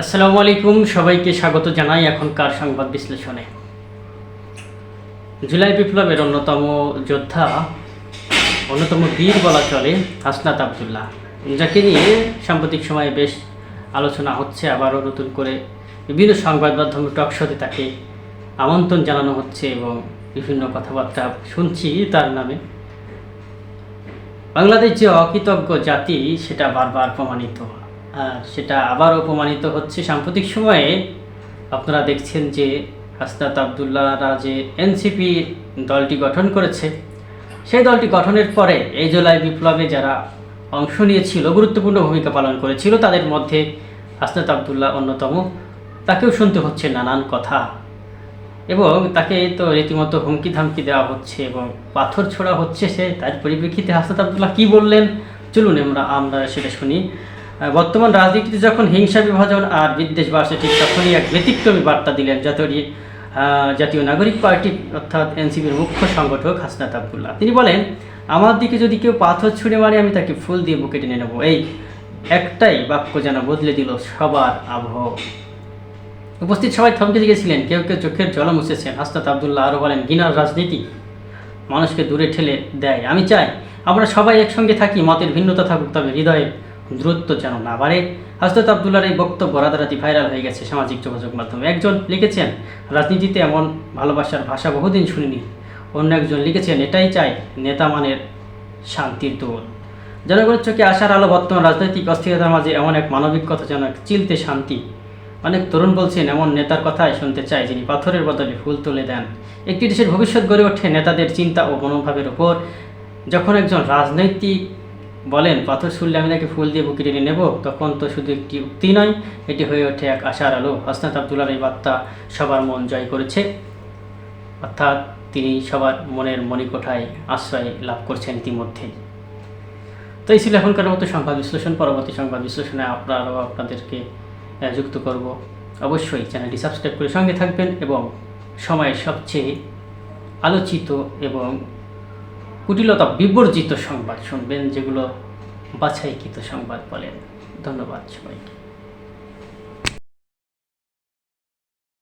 আসসালামু আলাইকুম, সবাইকে স্বাগত জানাই এখনকার সংবাদ বিশ্লেষণে। জুলাই বিপ্লবের অন্যতম যোদ্ধা, অন্যতম বীর বলা চলে হাসনাত আবদুল্লাহ, যাকে নিয়ে সাম্প্রতিক সময়ে বেশ আলোচনা হচ্ছে। আবারও নতুন করে বিভিন্ন সংবাদ মাধ্যম টকশোতে তাকে আমন্ত্রণ জানানো হচ্ছে এবং বিভিন্ন কথাবার্তা শুনছি তার নামে। বাংলাদেশ যে অকৃতজ্ঞ জাতি সেটা বারবার প্রমাণিত, আর সেটা আবারও প্রমাণিত হচ্ছে সাম্প্রতিক সময়ে। আপনারা দেখছেন যে হাসনাত আবদুল্লাহরা যে এনসিপি দলটি গঠন করেছে, সেই দলটি গঠনের পরে এই জুলাই বিপ্লবে যারা অংশ নিয়েছিল, গুরুত্বপূর্ণ ভূমিকা পালন করেছিল, তাদের মধ্যে হাসনাত আবদুল্লাহ অন্যতম। তাকেও শুনতে হচ্ছে নানান কথা এবং তাকে তো রীতিমতো হুমকি ধামকি দেওয়া হচ্ছে এবং পাথর ছোড়া হচ্ছে। সে তার পরিপ্রেক্ষিতে হাসনাত আবদুল্লাহ কী বললেন, চলুন আমরা সেটা শুনি। বর্তমান রাজনীতিতে যখন হিংসা, বিভাজন আর বিদ্বেষ বাড়ছে, ঠিক তখনই এক ব্যতিক্রমী বার্তা দিলেন জাতীয় নাগরিক পার্টি অর্থাৎ এনসিপির মুখ্য সংগঠক হাসনাত আবদুল্লাহ। তিনি বলেন, আমার দিকে যদি কেউ পাথর ছুঁড়ে মারে আমি তাকে ফুল দিয়ে বুকে টেনে নেব। এই একটাই বাক্য যেন বদলে দিল সবার আবহ। উপস্থিত সবাই থমকে গিয়েছিলেন, কেউ কেউ চোখের জল মুছেছেন। হাসনাত আবদুল্লাহ আরও বলেন, ঘৃণার রাজনীতি মানুষকে দূরে ঠেলে দেয়। আমি চাই আমরা সবাই একসঙ্গে থাকি, মতের ভিন্নতা থাকুক, তবে হৃদয়ে দূরত্ব যেন না বাড়ে। হাসনাত আবদুল্লাহর এই বক্তব্য রাতারাতি ভাইরাল হয়ে গেছে সামাজিক যোগাযোগ মাধ্যমে। একজন লিখেছেন, রাজনীতিতে এমন ভালোবাসার ভাষা বহুদিন শুনিনি। অন্য একজন লিখেছেন, এটাই চাই নেতা মানের শান্তির দূত। জনগণের চোখে আসার আলো। বর্তমান রাজনৈতিক অস্থিরতার মাঝে এমন এক মানবিক কথা যেন এক চিলতে শান্তি। অনেক তরুণ বলছেন, এমন নেতার কথাই শুনতে চায় যিনি পাথরের বদলে ফুল তুলে দেন। একটি দেশের ভবিষ্যৎ গড়ে ওঠে নেতাদের চিন্তা ও মনোভাবের উপর। যখন একজন রাজনৈতিক বলেন, পাথর ছুড়লে আমি তাকে ফুল দিয়ে বুকে টেনে নেব, তখন তো শুধু একটি উক্তি নয়, এটি হয়ে ওঠে এক আশার আলো। হাসনাত আবদুল্লাহর এই বার্তা সবার মন জয় করেছে, অর্থাৎ তিনি সবার মনের মণিকোঠায় আশ্রয় লাভ করছেন ইতিমধ্যেই। তো এই ছিল এখনকার মতো সংবাদ বিশ্লেষণ। পরবর্তী সংবাদ বিশ্লেষণে আপনাদেরকে যুক্ত করব। অবশ্যই চ্যানেলটি সাবস্ক্রাইব করে সঙ্গে থাকবেন এবং সময়ের সবচেয়ে আলোচিত এবং কুটিলতা বিবর্জিত সংবাদ শুনবেন, যেগুলো বাছাইকৃত সংবাদ বলেন। ধন্যবাদ সবাইকে।